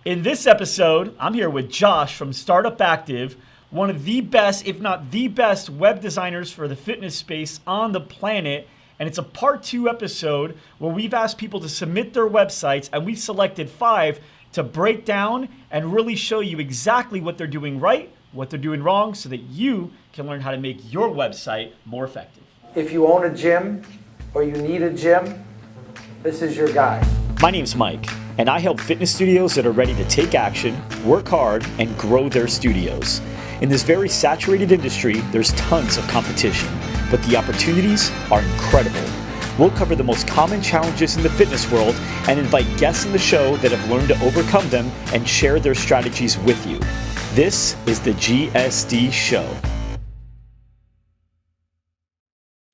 In this episode, I'm here with Josh from Startup Active, one of the best, if not the best, web designers for the fitness space on the planet. And it's a part 2 episode where we've asked people to submit their websites, and we've selected 5 to break down and really show you exactly what they're doing right, what they're doing wrong, so that you can learn how to make your website more effective. If you own a gym or you need a gym, this is your guy. My name's Mike, and I help fitness studios that are ready to take action, work hard, and grow their studios. In this very saturated industry, there's tons of competition, but the opportunities are incredible. We'll cover the most common challenges in the fitness world and invite guests in the show that have learned to overcome them and share their strategies with you. This is the GSD Show.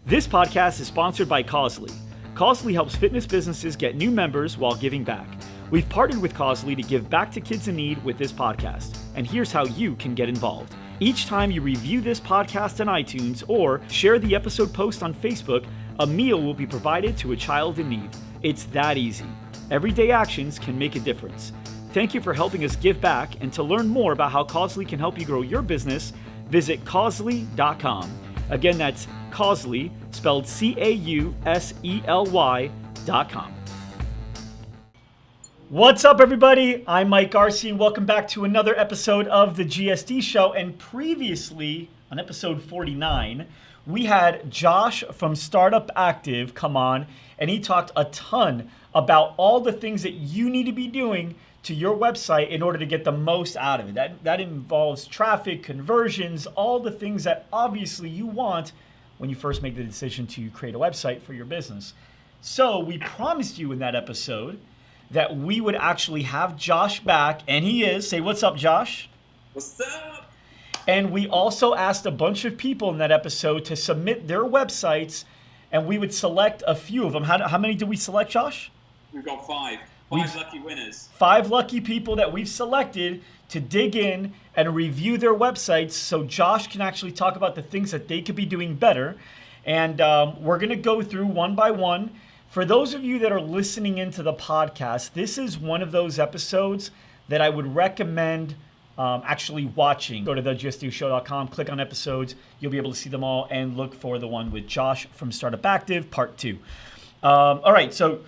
This podcast is sponsored by Causely. Causely helps fitness businesses get new members while giving back. We've partnered with Causely to give back to kids in need with this podcast. And here's how you can get involved. Each time you review this podcast on iTunes or share the episode post on Facebook, a meal will be provided to a child in need. It's that easy. Everyday actions can make a difference. Thank you for helping us give back, and to learn more about how Causely can help you grow your business, visit causely.com. Again, that's Causely, spelled Causely.com. What's up, everybody? I'm Mike Arce, and welcome back to another episode of the GSD Show. And previously, on episode 49, we had Josh from Startup Active come on, and he talked a ton about all the things that you need to be doing to your website in order to get the most out of it. That involves traffic, conversions, all the things that obviously you want when you first make the decision to create a website for your business. So we promised you in that episode that we would actually have Josh back, and he is. Say what's up, Josh. What's up? And we also asked a bunch of people in that episode to submit their websites, and we would select a few of them. How many did we select, Josh? We've got 5. 5 lucky winners. 5 lucky people that we've selected to dig in and review their websites so Josh can actually talk about the things that they could be doing better. And we're going to go through one by one. For those of you that are listening into the podcast, this is one of those episodes that I would recommend actually watching. Go to thegsdshow.com, click on episodes. You'll be able to see them all and look for the one with Josh from Startup Active, part 2. All right, so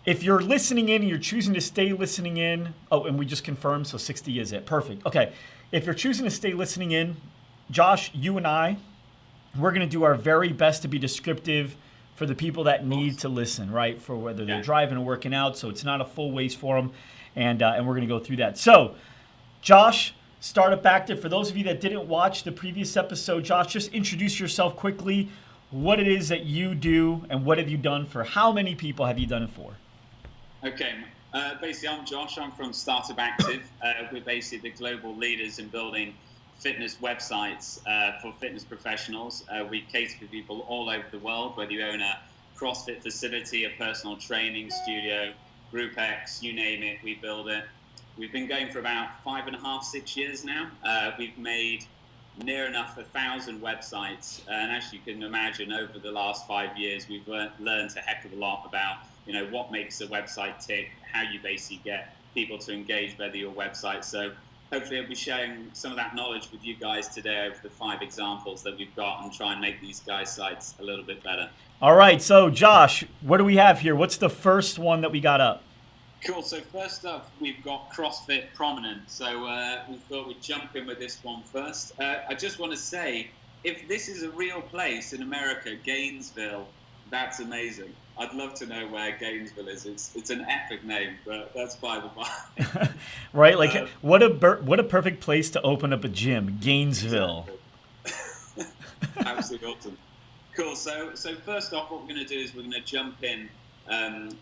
if you're listening in and you're choosing to stay listening in, and we just confirmed, so 60 is it. Perfect. Okay, if you're choosing to stay listening in, Josh, you and I, we're going to do our very best to be descriptive for the people that need to listen, right? For whether they're driving or working out, so it's not a full waste for them, and we're going to go through that. So, Josh, Startup Active, for those of you that didn't watch the previous episode, Josh, just introduce yourself quickly, what it is that you do, and what have you done for how many people have you done it for? Okay, basically I'm Josh, I'm from Startup Active. We're basically the global leaders in building fitness websites for fitness professionals. We cater for people all over the world, whether you own a CrossFit facility, a personal training studio, Group X, you name it, we build it. We've been going for about 5.5, 6 years now. We've made near enough 1,000 websites, and as you can imagine, over the last 5 years, we've learned a heck of a lot about what makes a website tick, how you basically get people to engage with your website. So hopefully I'll be sharing some of that knowledge with you guys today over the 5 examples that we've got and try and make these guys' sites a little bit better. All right, so Josh, what do we have here? What's the first one that we got up? Cool, so first up, we've got CrossFit Prominent. So we thought we'd jump in with this one first. I just want to say, if this is a real place in America, Gainesville, that's amazing. I'd love to know where Gainesville is. It's an epic name, but that's by the by. Right, like what a perfect place to open up a gym, Gainesville. Exactly. Absolutely awesome. Cool. So first off, what we're going to do is we're going to jump in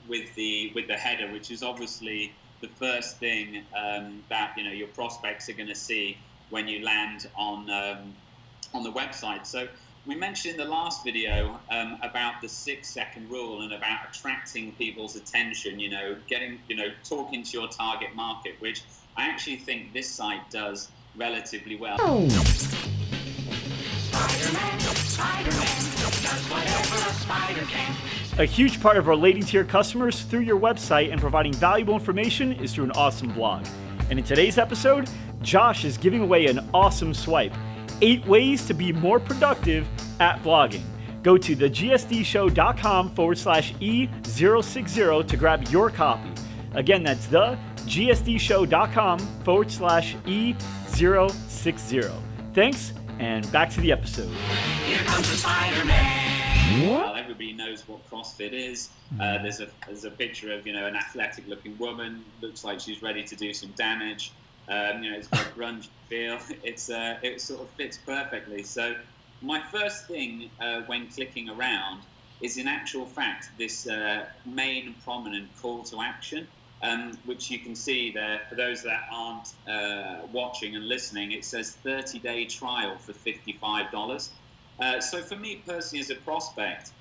with the header, which is obviously the first thing that your prospects are going to see when you land on the website. So we mentioned in the last video about the 6-second rule and about attracting people's attention, talking to your target market, which I actually think this site does relatively well. Spider-Man does whatever a spider can. A huge part of relating to your customers through your website and providing valuable information is through an awesome blog. And in today's episode, Josh is giving away an awesome swipe. 8 ways to be more productive at blogging. Go to thegsdshow.com/E060 to grab your copy. Again, that's thegsdshow.com/E060. Thanks, and back to the episode. Here comes the Spider-Man. Well, everybody knows what CrossFit is. There's a picture of an athletic-looking woman. Looks like she's ready to do some damage. It's got a grunge feel. It sort of fits perfectly. So my first thing when clicking around is in actual fact this main prominent call to action, which you can see there. For those that aren't watching and listening, it says 30-day trial for $55. So for me personally as a prospect,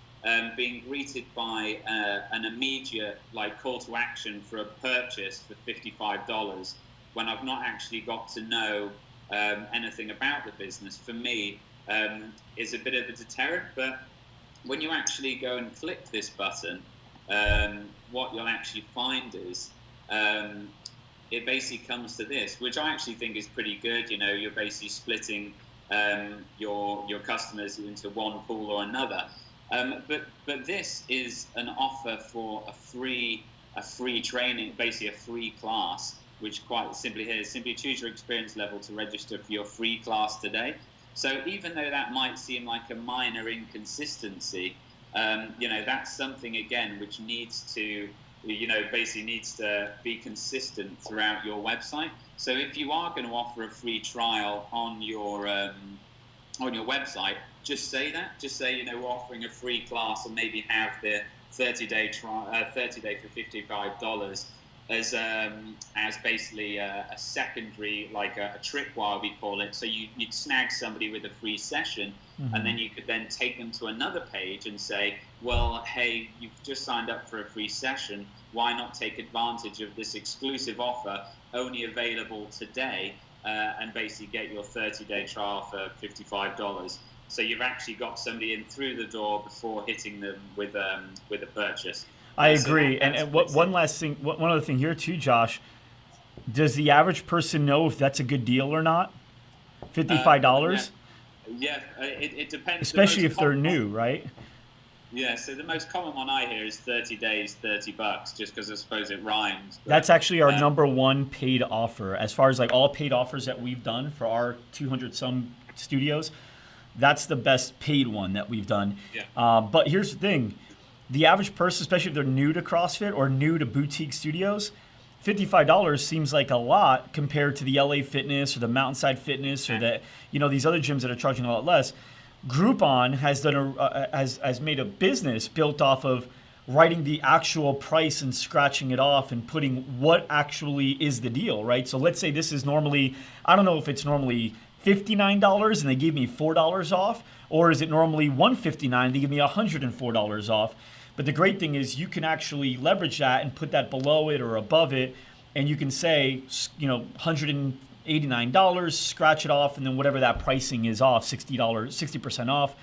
being greeted by an immediate call to action for a purchase for $55 when I've not actually got to know anything about the business, for me is a bit of a deterrent. But when you actually go and click this button, what you'll actually find is it basically comes to this, which I actually think is pretty good. You're basically splitting your customers into one pool or another. But this is an offer for a free training, basically a free class, which quite simply here is simply choose your experience level to register for your free class today. So even though that might seem like a minor inconsistency, that's something again which needs to be consistent throughout your website. So if you are going to offer a free trial on your website, just say that. Just say we're offering a free class, and maybe have the 30-day trial, 30-day for $55 as basically a secondary, like a tripwire we call it. So you'd snag somebody with a free session, and then you could then take them to another page and say, well, hey, you've just signed up for a free session. Why not take advantage of this exclusive offer, only available today, and basically get your 30-day trial for $55. So you've actually got somebody in through the door before hitting them with a purchase. I agree. And one last thing, one other thing here too, Josh. Does the average person know if that's a good deal or not? $55? Yeah, it depends. Especially if they're new, right? Yeah, so the most common one I hear is 30 days, $30, just because I suppose it rhymes. But, that's actually our number one paid offer. As far as all paid offers that we've done for our 200 some studios, that's the best paid one that we've done. Yeah. But here's the thing. The average person, especially if they're new to CrossFit or new to boutique studios, $55 seems like a lot compared to the LA Fitness or the Mountainside Fitness or these other gyms that are charging a lot less. Groupon has done has made a business built off of writing the actual price and scratching it off and putting what actually is the deal, right? So let's say this is normally, I don't know if it's normally $59 and they gave me $4 off, or is it normally $159 they give me $104 off. But the great thing is you can actually leverage that and put that below it or above it, and you can say, $189, scratch it off, and then whatever that pricing is off, $60% off,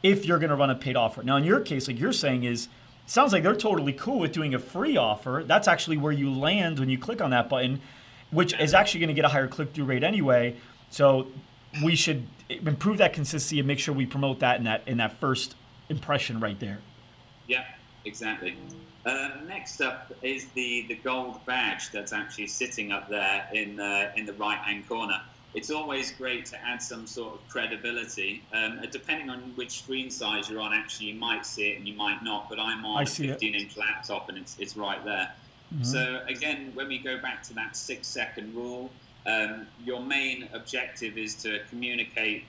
if you're going to run a paid offer. Now, in your case, like you're saying, it sounds like they're totally cool with doing a free offer. That's actually where you land when you click on that button, which is actually going to get a higher click-through rate anyway. So we should improve that consistency and make sure we promote that in that first impression right there. Yeah, exactly. Next up is the gold badge that's actually sitting up there in the right-hand corner. It's always great to add some sort of credibility. Depending on which screen size you're on, actually, you might see it and you might not, but I'm on a 15-inch laptop and it's right there. Mm-hmm. So again, when we go back to that 6-second rule, your main objective is to communicate,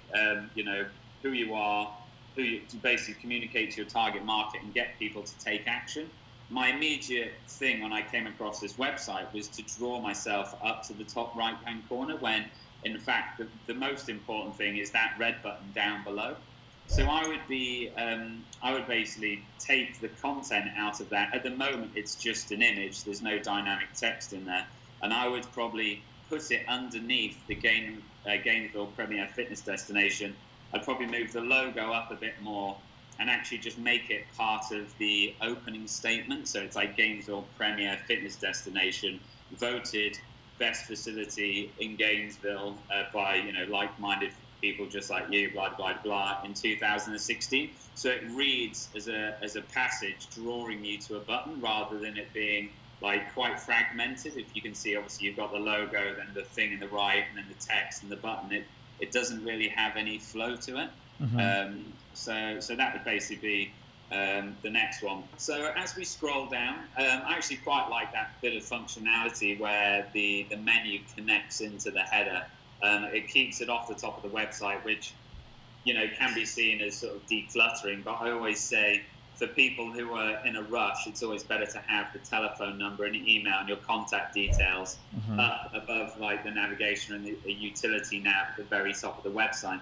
who you are, to basically communicate to your target market and get people to take action. My immediate thing when I came across this website was to draw myself up to the top right-hand corner when, in fact, the most important thing is that red button down below. So I would basically take the content out of that. At the moment, it's just an image. There's no dynamic text in there. And I would probably put it underneath the Gainesville Premier Fitness Destination. I'd probably move the logo up a bit more and actually just make it part of the opening statement. So it's like Gainesville Premier Fitness Destination, voted best facility in Gainesville by, you know, like-minded people just like you, blah, blah, blah, in 2016. So it reads as a passage drawing you to a button rather than it being like quite fragmented. If you can see, obviously you've got the logo, then the thing in the right, and then the text and the button. It doesn't really have any flow to it. Mm-hmm. So that would basically be the next one. So as we scroll down, I actually quite like that bit of functionality where the menu connects into the header. It keeps it off the top of the website, which, you know, can be seen as sort of decluttering. But I always say, for people who are in a rush, it's always better to have the telephone number and email and your contact details up above like the navigation and the utility nav at the very top of the website.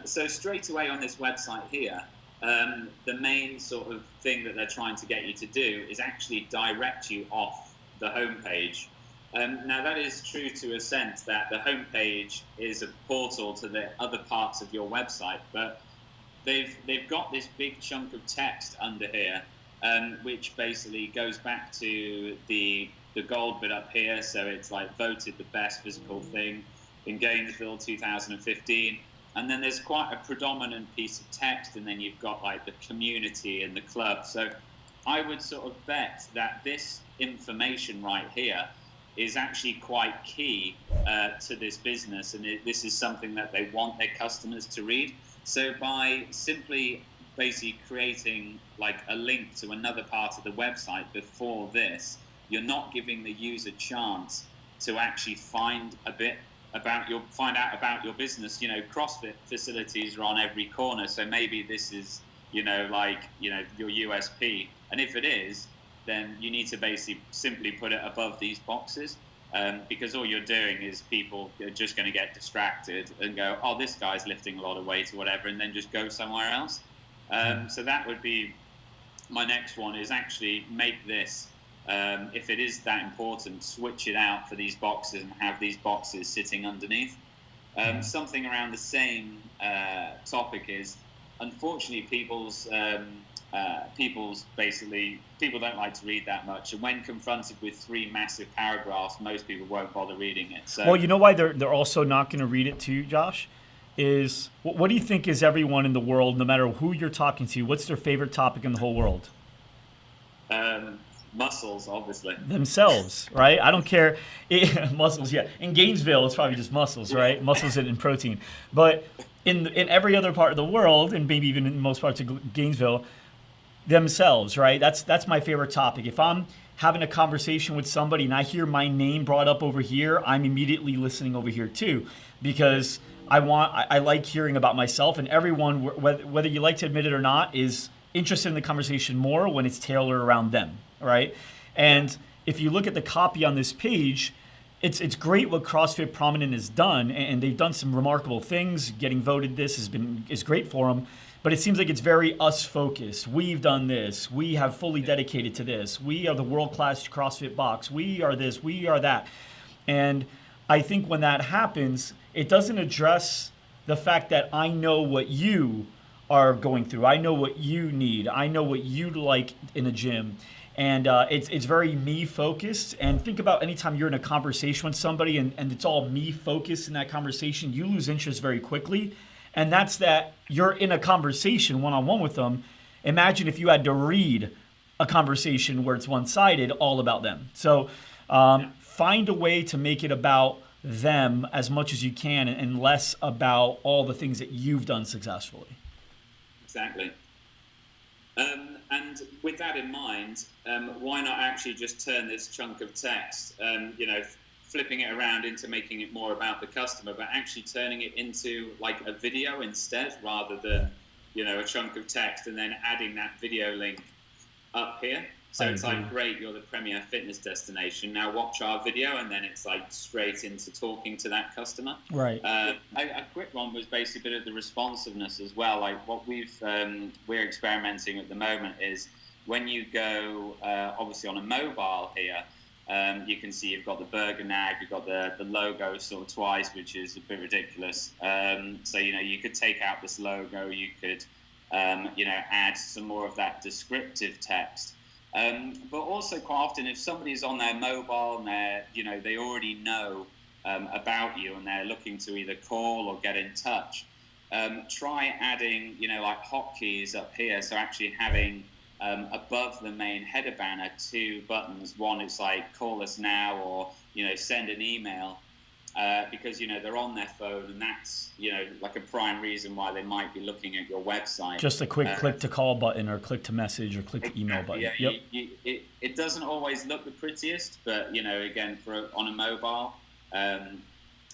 So straight away on this website here, the main sort of thing that they're trying to get you to do is actually direct you off the homepage. Now that is true to a sense that the homepage is a portal to the other parts of your website, but they've got this big chunk of text under here, which basically goes back to the gold bit up here. So it's like voted the best physical thing in Gainesville 2015. And then there's quite a predominant piece of text, and then you've got like the community and the club. So I would sort of bet that this information right here is actually quite key to this business, and this is something that they want their customers to read. So by simply basically creating like a link to another part of the website before this, you're not giving the user a chance to actually find out about your business. You know, CrossFit facilities are on every corner, so maybe this is, you know, like, you know, your USP. And if it is, then you need to basically simply put it above these boxes. Because all you're doing is people are just going to get distracted and go, oh, this guy's lifting a lot of weight or whatever, and then just go somewhere else. So that would be my next one, is actually make this, if it is that important, switch it out for these boxes and have these boxes sitting underneath. Something around the same topic is, unfortunately, people don't like to read that much, and when confronted with 3 massive paragraphs, most people won't bother reading it. So, well, you know why they're also not going to read it too, Josh? Is what do you think is everyone in the world, no matter who you're talking to, what's their favorite topic in the whole world? Muscles, obviously. Themselves, right? I don't care. Muscles, yeah. In Gainesville, it's probably just muscles, right? Muscles and protein. But in every other part of the world, and maybe even in most parts of Gainesville, themselves, right? That's my favorite topic. If I'm having a conversation with somebody and I hear my name brought up over here, I'm immediately listening over here too, because I like hearing about myself, and everyone, whether you like to admit it or not, is interested in the conversation more when it's tailored around them, right? And if you look at the copy on this page, it's great what CrossFit Prominent has done, and they've done some remarkable things. Getting voted this is great for them. But it seems like it's very us-focused. We've done this. We have fully dedicated to this. We are the world-class CrossFit box. We are this. We are that. And I think when that happens, it doesn't address the fact that I know what you are going through. I know what you need. I know what you like in a gym. And it's very me-focused. And think about anytime you're in a conversation with somebody and it's all me-focused in that conversation, you lose interest very quickly. And that's that you're in a conversation one-on-one with them. Imagine if you had to read a conversation where it's one-sided, all about them. So find a way to make it about them as much as you can and less about all the things that you've done successfully. Exactly. And with that in mind, why not actually just turn this chunk of text, flipping it around into making it more about the customer, but actually turning it into like a video instead, rather than, a chunk of text and then adding that video link up here. So it's like, great, you're the premier fitness destination. Now watch our video, and then it's like straight into talking to that customer. Right. A quick one was basically a bit of the responsiveness as well. Like what we're experimenting at the moment is when you go, obviously on a mobile here, you can see you've got the burger nag, you've got the logo sort of twice, which is a bit ridiculous. So, you could take out this logo, you could add some more of that descriptive text. But also quite often, if somebody's on their mobile and they already know about you and they're looking to either call or get in touch, try adding, like hotkeys up here. So actually having above the main header banner 2 buttons. One is like call us now or, send an email. Because they're on their phone, and that's like a prime reason why they might be looking at your website. Just a quick click to call button, or click to message, or click to email button. Yeah, yep. It doesn't always look the prettiest, but again, on a mobile,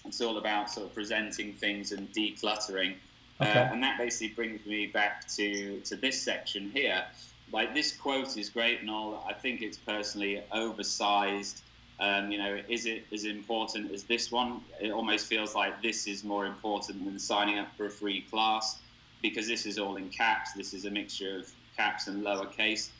it's all about sort of presenting things and decluttering. Okay. And that basically brings me back to this section here. Like, this quote is great and all. I think it's personally oversized. Is it as important as this one? It almost feels like this is more important than signing up for a free class, because this is all in caps. This is a mixture of caps and lowercase.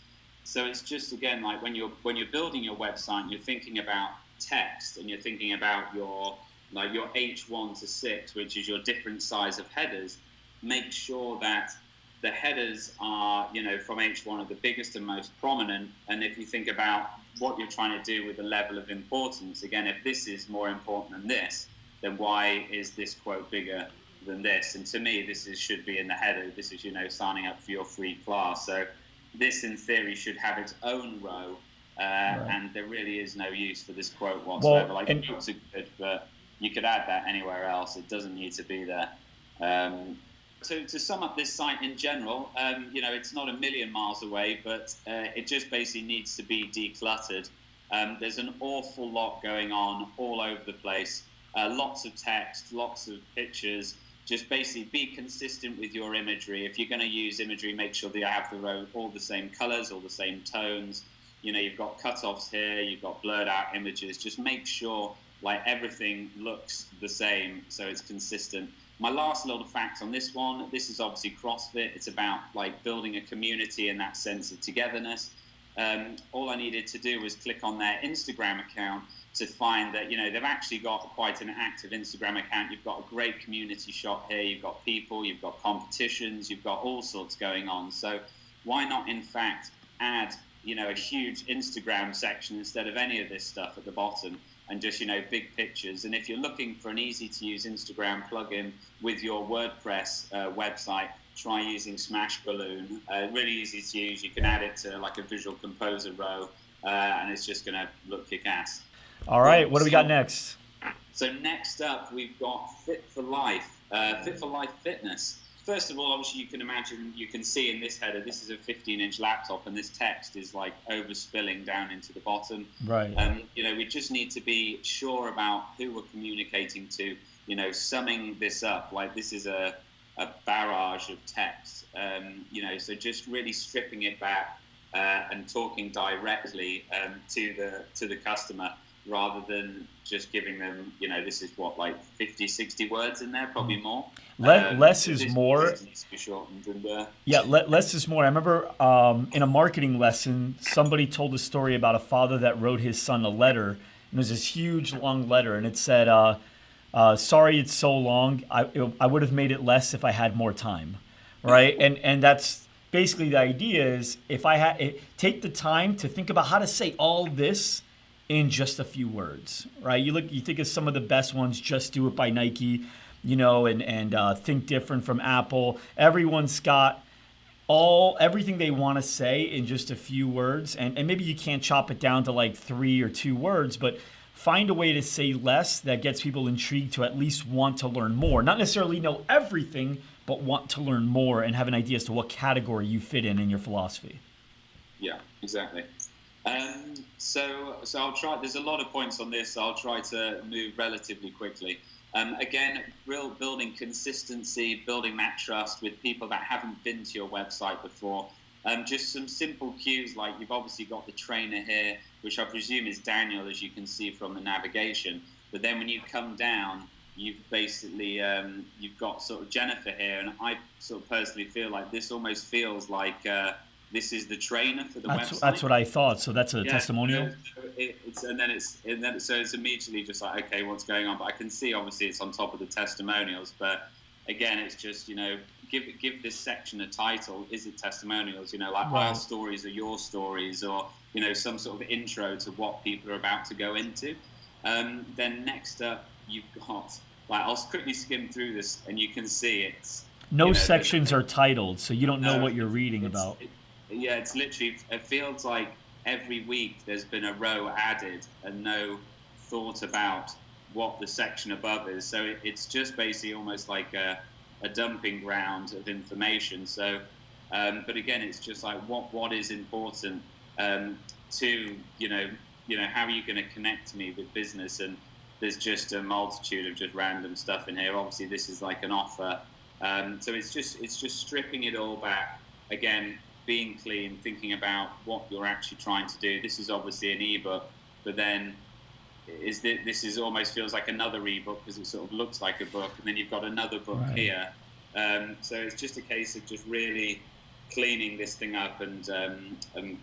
So it's just, again, like when you're building your website, you're thinking about text, and you're thinking about your H1 to 6, which is your different size of headers. Make sure that the headers are, from H1 are the biggest and most prominent. And if you think about what you're trying to do with the level of importance, again, if this is more important than this, then why is this quote bigger than this? And to me, should be in the header. This is, signing up for your free class. So this, in theory, should have its own row. Right. And there really is no use for this quote whatsoever. Well, quotes are good, but you could add that anywhere else. It doesn't need to be there. So to sum up this site in general, it's not a million miles away, but it just basically needs to be decluttered. There's an awful lot going on all over the place. Lots of text, lots of pictures. Just basically be consistent with your imagery. If you're going to use imagery, make sure that you have all the same colors, all the same tones. You've got cutoffs here, you've got blurred out images. Just make sure everything looks the same so it's consistent. My last little fact on this one, this is obviously CrossFit. It's about building a community and that sense of togetherness. All I needed to do was click on their Instagram account to find that, they've actually got quite an active Instagram account. You've got a great community shot here. You've got people, you've got competitions, you've got all sorts going on. So why not, in fact, add, a huge Instagram section instead of any of this stuff at the bottom? And just, big pictures. And if you're looking for an easy-to-use Instagram plugin with your WordPress website, try using Smashballoon. Really easy to use. You can add it to a Visual Composer row, and it's just going to look kick-ass. All right, what do we got next? So next up, we've got Fit for Life, Fit for Life Fitness. First of all, obviously, you can see in this header, this is a 15-inch laptop, and this text is overspilling down into the bottom. Right. We just need to be sure about who we're communicating to, summing this up. This is a barrage of text, so just really stripping it back and talking directly to the customer, rather than just giving them, this is 50, 60 words in there, probably more. Less is more. Needs to be shortened and, yeah, less is more. I remember in a marketing lesson, somebody told a story about a father that wrote his son a letter. And it was this huge, long letter, and it said, sorry it's so long. I would have made it less if I had more time, right? And that's basically the idea is, if I had take the time to think about how to say all this in just a few words, right? You think of some of the best ones, Just Do It by Nike, and Think Different from Apple. Everyone's got everything they want to say in just a few words, and maybe you can't chop it down to 3 or 2 words, but find a way to say less that gets people intrigued to at least want to learn more. Not necessarily know everything, but want to learn more and have an idea as to what category you fit in your philosophy. Yeah, exactly. So I'll try. There's a lot of points on this. So I'll try to move relatively quickly. Again, building consistency, building that trust with people that haven't been to your website before. Just some simple cues, like you've obviously got the trainer here, which I presume is Daniel, as you can see from the navigation. But then when you come down, you've basically you've got sort of Jennifer here, and I sort of personally feel like this almost feels like this is the trainer for the website. That's what I thought. So that's a testimonial. So it's immediately just like, okay, what's going on? But I can see obviously it's on top of the testimonials. But again, it's just give this section a title. Is it testimonials? You know, like Right. our stories are your stories, or you know, some sort of intro to what people are about to go into. Then next up, you've got, like, I'll quickly skim through this, and you can see it's No you know, sections are titled, so you don't know no, what you're reading about. Yeah, it's literally, it feels like every week there's been a row added and no thought about what the section above is. So it's just basically almost like a dumping ground of information. So, but again, it's just like what is important to, you know, how are you going to connect me with business? And there's just a multitude of just random stuff in here. Obviously, this is like an offer. So it's just stripping it all back. Again, being clean, thinking about what you're actually trying to do. This is obviously an ebook, but then this is almost feels like another ebook because it sort of looks like a book, and then you've got another book Right. here. So it's just a case of just really cleaning this thing up and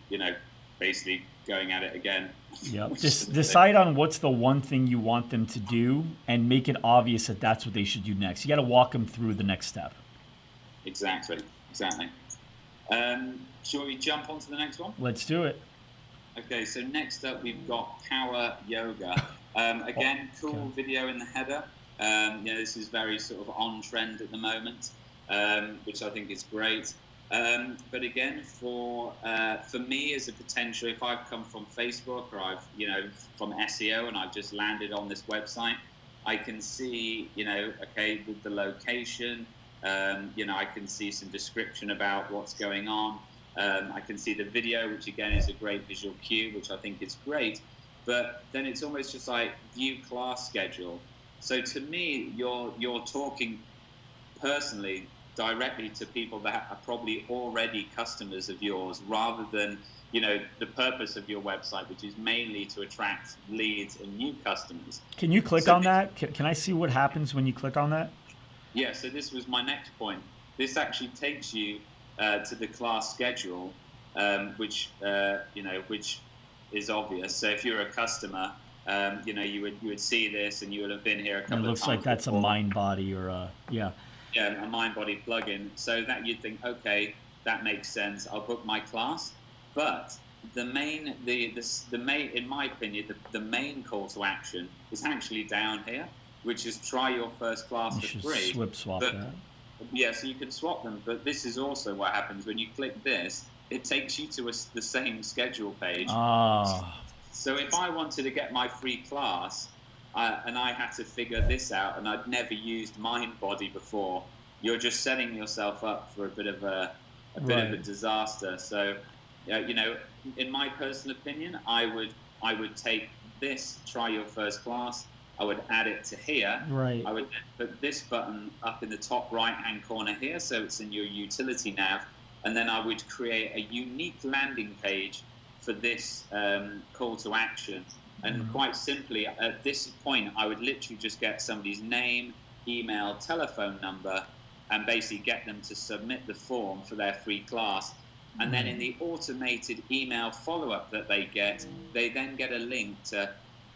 you know, basically going at it again. Yep. Just decide on what's the one thing you want them to do and make it obvious that that's what they should do next. You got to walk them through the next step. Exactly. Shall we jump on to the next one? Let's do it. Okay, so next up we've got power yoga. Again, cool video in the header. You know, this is very sort of on trend at the moment, which I think is great. But again, for me as a potential, if I've come from Facebook or I've, you know, from SEO and I've just landed on this website, I can see, you know, okay, with the location, you know, I can see some description about what's going on. I can see the video, which again is a great visual cue, which I think is great. But then it's almost just like view class schedule. So to me, you're talking personally directly to people that are probably already customers of yours, rather than, you know, the purpose of your website, which is mainly to attract leads and new customers. Can you click on that? Can I see what happens when you click on that? Yeah, so this was my next point. This actually takes you to the class schedule, which you know, which is obvious. So if you're a customer, you know, you would see this, and you would have been here a couple of times. It looks like that's a mind body or a yeah. Yeah, a mind body plugin. So that you'd think, okay, that makes sense. I'll book my class. But the main, in my opinion, the main call to action is actually down here, which is try your first class You for should free. swap But- that. Yeah, so you can swap them, but this is also what happens when you click this. It takes you to the same schedule page. Ah, So if I wanted to get my free class, and I had to figure this out, and I'd never used MindBody before, you're just setting yourself up for a bit of a Right. disaster. So, you know, in my personal opinion, I would take this, try your first class. I would add it to here. right. I would then put this button up in the top right-hand corner here, so it's in your utility nav, and then I would create a unique landing page for this call to action. And quite simply, at this point, I would literally just get somebody's name, email, telephone number, and basically get them to submit the form for their free class. And then in the automated email follow-up that they then get a link to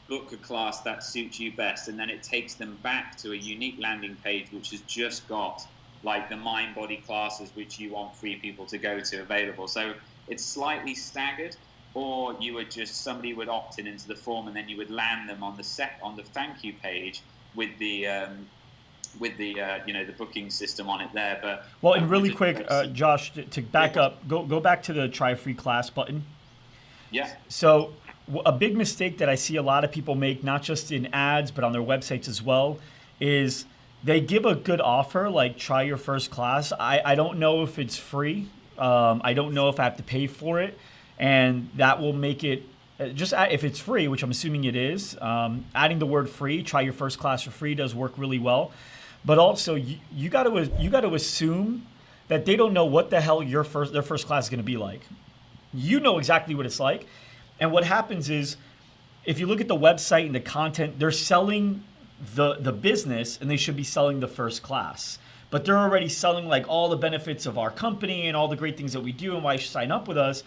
book a class that suits you best, and then it takes them back to a unique landing page which has just got like the mind body classes which you want free people to go to available. So it's slightly staggered, or you would just, somebody would opt in into the form, and then you would land them on the thank you page with the you know, the booking system on it there. But Well, and really quick, Josh, to back up, go back to the try free class button. yeah. So a big mistake that I see a lot of people make, not just in ads, but on their websites as well, is they give a good offer, like try your first class. I don't know if it's free. I don't know if I have to pay for it. And that will make it, if it's free, which I'm assuming it is, adding the word free, try your first class for free, does work really well. But also, you got to assume that they don't know what the hell their first class is going to be like. You know exactly what it's like. And what happens is, if you look at the website and the content, they're selling the business, and they should be selling the first class. But they're already selling like all the benefits of our company and all the great things that we do and why you should sign up with us.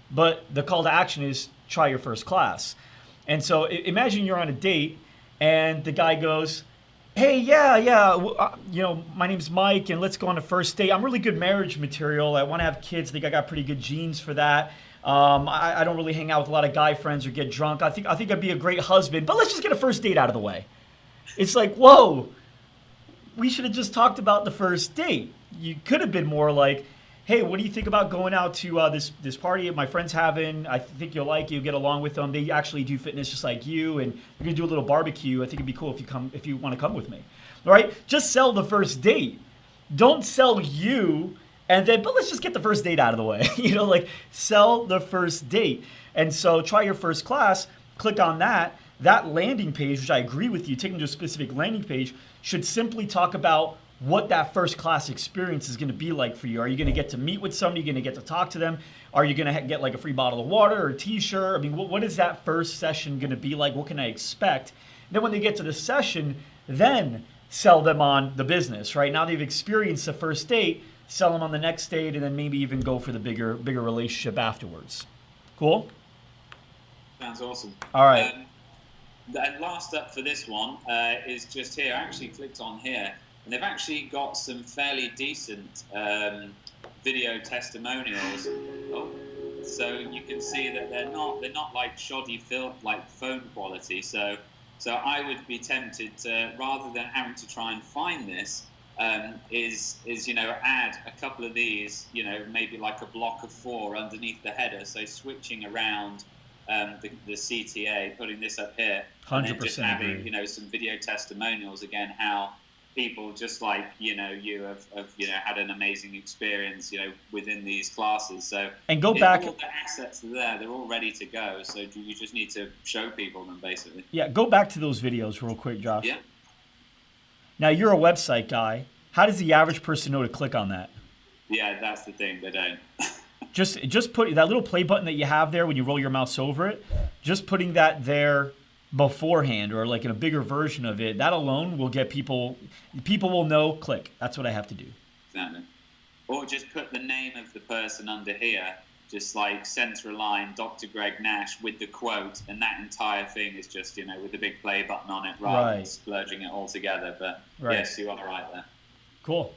But the call to action is try your first class. And so imagine you're on a date and the guy goes, Hey, yeah. My name's Mike, and let's go on a first date. I'm really good marriage material. I want to have kids. I think I got pretty good genes for that. I don't really hang out with a lot of guy friends or get drunk. I think I'd be a great husband. But let's just get a first date out of the way. It's like, whoa, we should have just talked about the first date. You could have been more like, hey, what do you think about going out to this party my friend's having? I think you'll like it. You'll get along with them. They actually do fitness just like you, and we're gonna do a little barbecue. I think it'd be cool if you want to come with me. All right, just sell the first date. Don't sell you, but let's just get the first date out of the way. Like sell the first date. And so try your first class. Click on that. That landing page, which I agree with you, taking to a specific landing page, should simply talk about what that first class experience is going to be like for you. Are you going to get to meet with somebody? Are you going to get to talk to them? Are you going to get like a free bottle of water or a t-shirt? I mean, what is that first session going to be like? What can I expect? Then when they get to the session, then sell them on the business, right? Now they've experienced the first date, sell them on the next date, and then maybe even go for the bigger relationship afterwards. Cool? Sounds awesome. All right. And last up for this one is just here. I actually clicked on here, and they've actually got some fairly decent video testimonials. Oh, so you can see that they're not like shoddy phone quality. So I would be tempted to, rather than having to try and find this, is add a couple of these, maybe like a block of 4 underneath the header. So switching around. The CTA, putting this up here, 100% and then just having agree. some video testimonials again, how people just like you have had an amazing experience within these classes. So And go back. all the assets are there; they're all ready to go. So you just need to show people them basically. Yeah, go back to those videos real quick, Josh. Yeah. Now you're a website guy. How does the average person know to click on that? Yeah, that's the thing. They don't. Just put that little play button that you have there when you roll your mouse over it, just putting that there beforehand or like in a bigger version of it, that alone will get people will know, click. That's what I have to do. Exactly. Or just put the name of the person under here, just like center align Dr. Greg Nash with the quote, and that entire thing is just, with the big play button on it rather than splurging it all together. But yes, you are right there. Cool.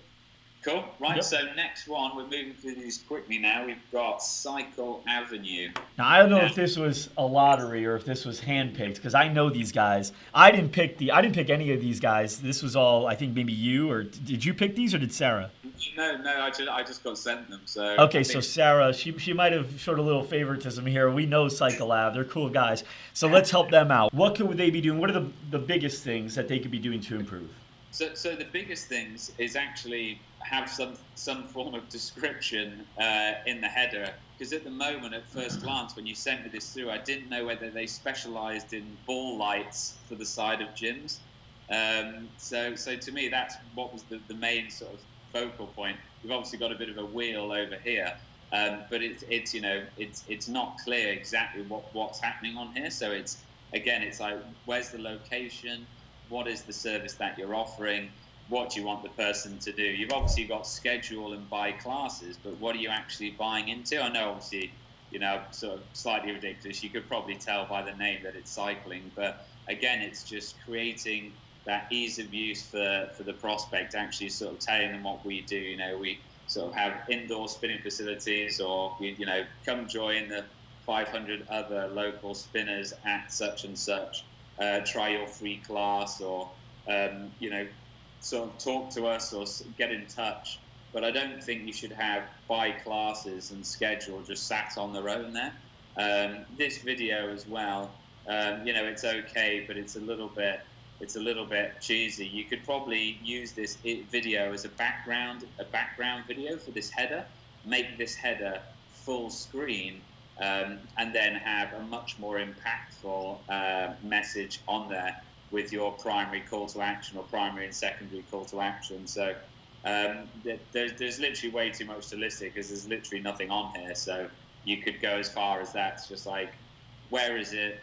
Cool. Right, Yep. So next one, we're moving through these quickly now. We've got Cycle Avenue. Now I don't know if this was a lottery or if this was handpicked because I know these guys. I didn't pick any of these guys. This was all, I think, maybe you, or did you pick these or did Sarah? No, I just got sent them. So okay, so Sarah, she might have showed a little favoritism here. We know Cycle Ave, they're cool guys. So let's help them out. What could they be doing? What are the biggest things that they could be doing to improve? So the biggest things is actually have some form of description in the header, because at the moment, at first glance, when you sent me this through, I didn't know whether they specialised in ball lights for the side of gyms. So to me, that's what was the main sort of focal point. We've obviously got a bit of a wheel over here, but it's not clear exactly what's happening on here. So it's like, where's the location? What is the service that you're offering? What do you want the person to do? You've obviously got schedule and buy classes, but what are you actually buying into? I know, obviously, sort of slightly ridiculous. You could probably tell by the name that it's cycling, but again, it's just creating that ease of use for the prospect, actually sort of telling them what we do. We sort of have indoor spinning facilities, or come join the 500 other local spinners at such and such. Try your free class, or sort of talk to us or get in touch. But I don't think you should have buy classes and schedule just sat on their own there. This video as well, it's okay, but it's a little bit cheesy. You could probably use this video as a background video for this header. Make this header full screen. And then have a much more impactful message on there with your primary call to action or primary and secondary call to action. So there's literally way too much to list it because there's literally nothing on here. So you could go as far as that. It's just like, where is it?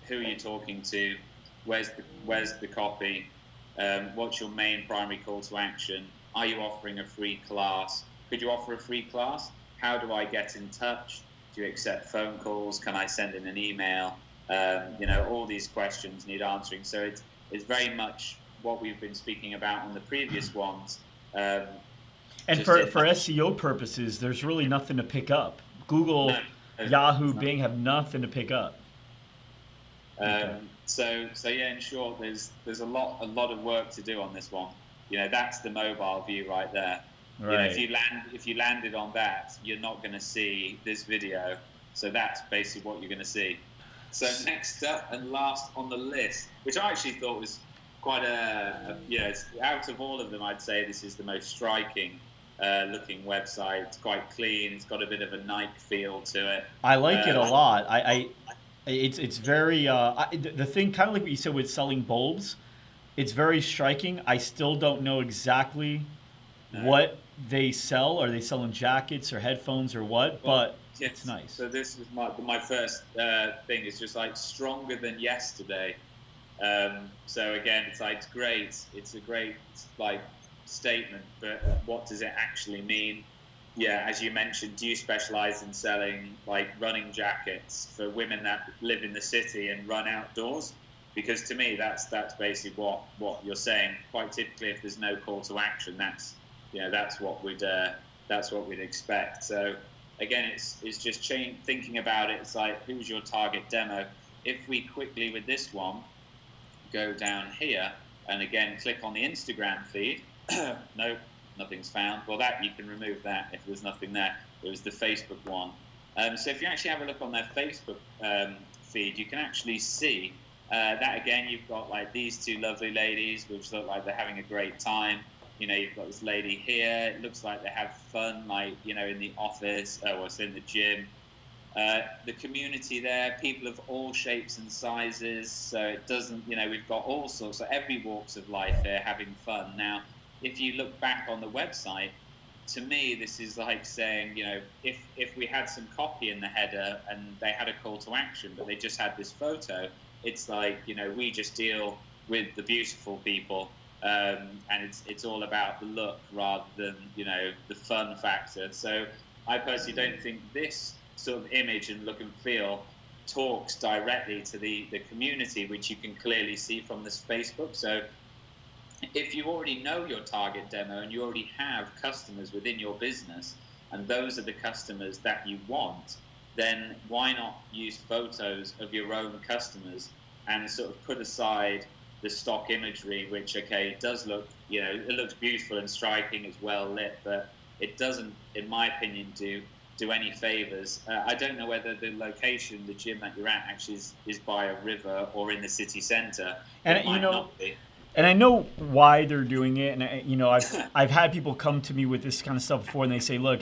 Who are you talking to? Where's the copy? What's your main primary call to action? Are you offering a free class? Could you offer a free class? How do I get in touch? Do you accept phone calls? Can I send in an email? All these questions need answering. So it's very much what we've been speaking about on the previous ones. And Just for in- SEO purposes, there's really nothing to pick up. Google, No. Yahoo, Bing have nothing to pick up. So yeah, in short, there's a lot of work to do on this one. That's the mobile view right there. Right. If you landed on that, you're not going to see this video. So that's basically what you're going to see. So next up and last on the list, which I actually thought was quite it's, out of all of them, I'd say this is the most striking looking website. It's quite clean. It's got a bit of a Nike feel to it. I like it a lot. It's very the thing, kind of like what you said with selling bulbs. It's very striking. I still don't know exactly what they sell. Are they selling jackets or headphones or what? But yes. It's nice. So this was my first thing. Is just like stronger than yesterday. So again, it's great. It's a great statement, but what does it actually mean? Yeah, as you mentioned, do you specialize in selling running jackets for women that live in the city and run outdoors? Because to me, that's basically what you're saying. Quite typically, if there's no call to action, that's what we'd expect. So again, it's just thinking about it. It's like, who's your target demo? If we quickly with this one go down here and again click on the Instagram feed, nope, nothing's found. Well, that you can remove that if there's nothing there. It was the Facebook one. So if you actually have a look on their Facebook feed, you can actually see that again. You've got these two lovely ladies, which look like they're having a great time. You've got this lady here. It looks like they have fun, in the office or it's in the gym. The community there, people of all shapes and sizes. So it doesn't, we've got all sorts of every walks of life here having fun. Now, if you look back on the website, to me, this is like saying, if we had some copy in the header and they had a call to action, but they just had this photo, it's like, we just deal with the beautiful people. And it's all about the look rather than, the fun factor. So I personally don't think this sort of image and look and feel talks directly to the community, which you can clearly see from this Facebook. So if you already know your target demo and you already have customers within your business, and those are the customers that you want, then why not use photos of your own customers and sort of put aside the stock imagery, which, okay, it does look, it looks beautiful and striking, it's well lit, but it doesn't, in my opinion, do any favors. I don't know whether the location, the gym that you're at, actually is by a river or in the city center. And it might not be. And I know why they're doing it, and I've had people come to me with this kind of stuff before, and they say, "Look,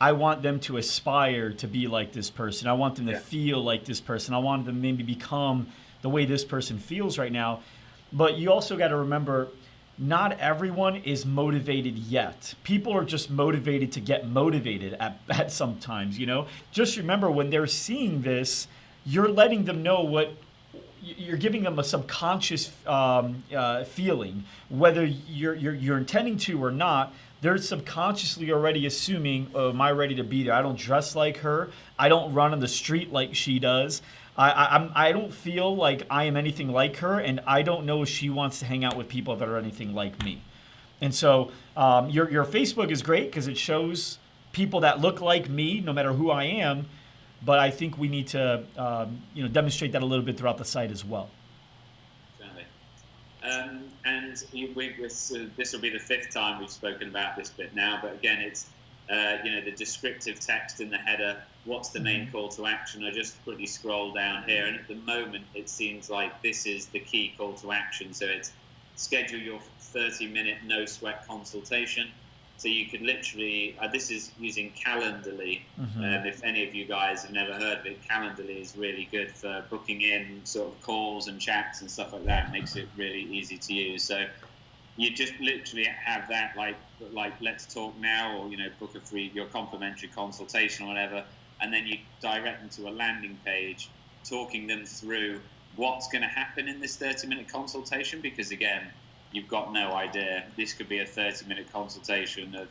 I want them to aspire to be like this person. I want them to feel like this person. I want them to maybe become the way this person feels right now." But you also got to remember, not everyone is motivated yet. People are just motivated to get motivated at sometimes. Just remember, when they're seeing this, you're letting them know what. You're giving them a subconscious feeling, whether you're intending to or not. They're subconsciously already assuming, "Oh, am I ready to be there? I don't dress like her. I don't run on the street like she does. I don't feel like I am anything like her, and I don't know if she wants to hang out with people that are anything like me." And so your Facebook is great because it shows people that look like me, no matter who I am. But I think we need to, demonstrate that a little bit throughout the site as well. Certainly. And this will be the fifth time we've spoken about this bit now. But again, it's the descriptive text in the header. What's the main call to action? I just quickly scroll down here, and at the moment, it seems like this is the key call to action. So it's schedule your 30-minute no sweat consultation. So you could literally, this is using Calendly. If any of you guys have never heard of it, Calendly is really good for booking in sort of calls and chats and stuff like that. It makes it really easy to use. So you just literally have that like let's talk now, or book your complimentary consultation or whatever, and then you direct them to a landing page, talking them through what's going to happen in this 30-minute consultation. Because again, you've got no idea. This could be a 30-minute consultation of,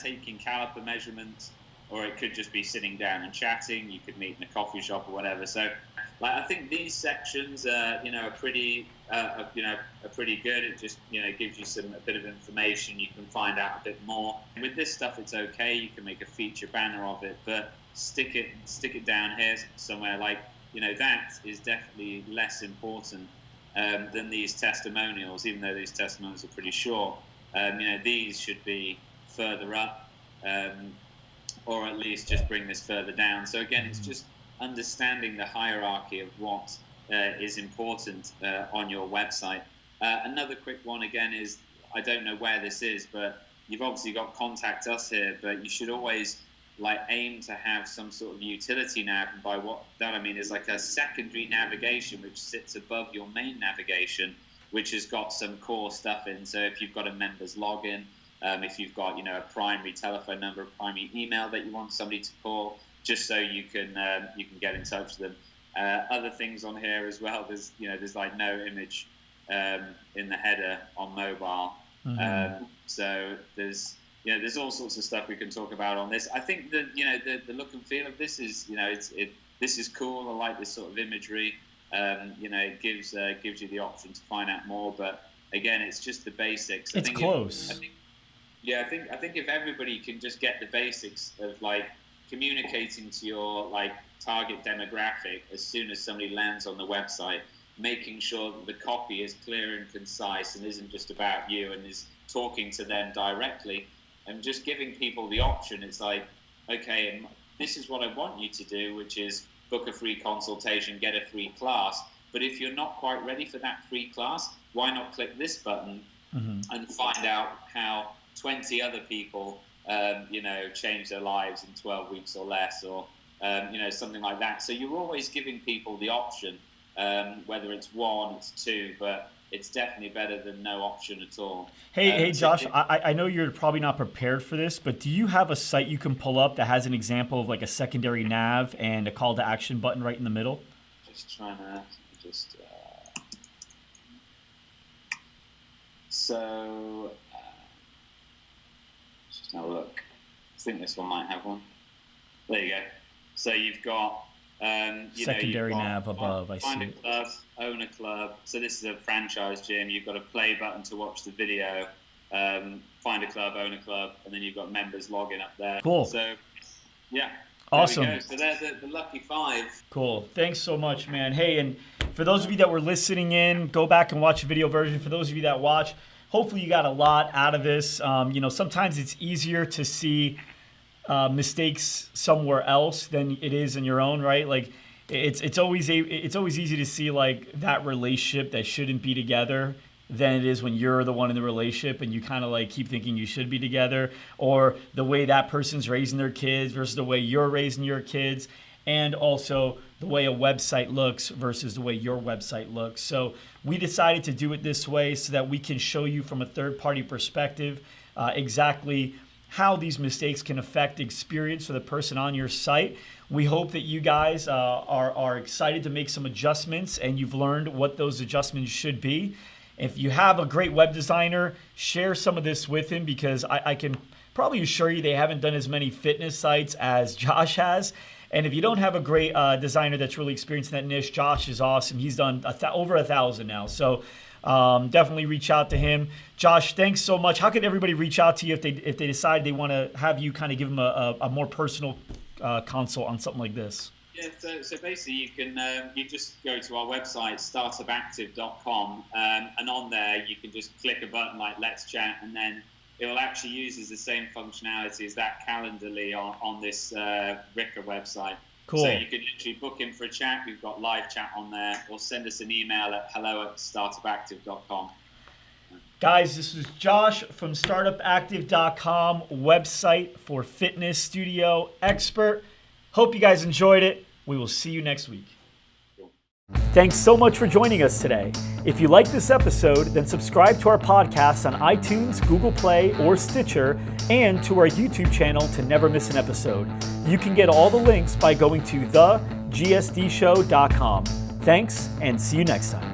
taking caliper measurements, or it could just be sitting down and chatting. You could meet in a coffee shop or whatever. So like I think these sections, are pretty, are pretty good. It just, gives you a bit of information. You can find out a bit more. With this stuff, it's okay. You can make a feature banner of it, but stick it down here somewhere. Like, that is definitely less important than these testimonials, even though these testimonials are pretty short. These should be further up, or at least just bring this further down. So again, it's just understanding the hierarchy of what is important on your website. Another quick one again is, I don't know where this is, but you've obviously got contact us here, but you should always aim to have some sort of utility nav. And by what that I mean is like a secondary navigation which sits above your main navigation, which has got some core stuff in. So if you've got a members login, if you've got a primary telephone number, a primary email that you want somebody to call, just so you can get in touch with them. Other things on here as well. There's like no image in the header on mobile. So there's all sorts of stuff we can talk about on this. I think that the look and feel of this is this is cool. I like this sort of imagery. It gives you the option to find out more. But again, it's just the basics. It's close. I think if everybody can just get the basics of communicating to your target demographic as soon as somebody lands on the website, making sure that the copy is clear and concise and isn't just about you and is talking to them directly, and just giving people the option. It's like, okay, this is what I want you to do, which is book a free consultation, get a free class. But if you're not quite ready for that free class, why not click this button and find out how 20 other people change their lives in 12 weeks or less, or something like that. So you're always giving people the option, whether it's one, it's two, but it's definitely better than no option at all. Hey, Josh, I know you're probably not prepared for this, but do you have a site you can pull up that has an example of a secondary nav and a call to action button right in the middle? Just trying to so just have a look. I think this one might have one. There you go. So you've got secondary nav above. I find see a it. club, own a club. So this is a franchise gym. You've got a play button to watch the video. Find a club, own a club, and then you've got members login up there. Cool. So yeah. Awesome. There we go. So there's the lucky 5. Cool. Thanks so much, man. Hey, and for those of you that were listening in, go back and watch the video version. For those of you that watch, hopefully you got a lot out of this. Sometimes it's easier to see mistakes somewhere else than it is in your own, right? It's always easy to see that relationship that shouldn't be together than it is when you're the one in the relationship and you kind of keep thinking you should be together, or the way that person's raising their kids versus the way you're raising your kids, and also the way a website looks versus the way your website looks. So we decided to do it this way so that we can show you from a third-party perspective exactly how these mistakes can affect the experience for the person on your site. We hope that you guys are excited to make some adjustments and you've learned what those adjustments should be. If you have a great web designer, share some of this with him, because I can probably assure you they haven't done as many fitness sites as Josh has. And if you don't have a great designer that's really experienced in that niche, Josh is awesome. He's done over 1,000 now. So definitely reach out to him. Josh, thanks so much. How can everybody reach out to you if they decide they want to have you kind of give them a more personal consult on something like this? Yeah, so basically you just go to our website, startupactive.com, and on there you can just click a button like Let's Chat, and then it will actually use the same functionality as that Calendly on this Ricker website. Cool. So you can literally book in for a chat. We've got live chat on there, or send us an email at hello@startupactive.com. Guys, this is Josh from startupactive.com, website for fitness studio expert. Hope you guys enjoyed it. We will see you next week. Thanks so much for joining us today. If you like this episode, then subscribe to our podcast on iTunes, Google Play, or Stitcher, and to our YouTube channel to never miss an episode. You can get all the links by going to thegsdshow.com. Thanks, and see you next time.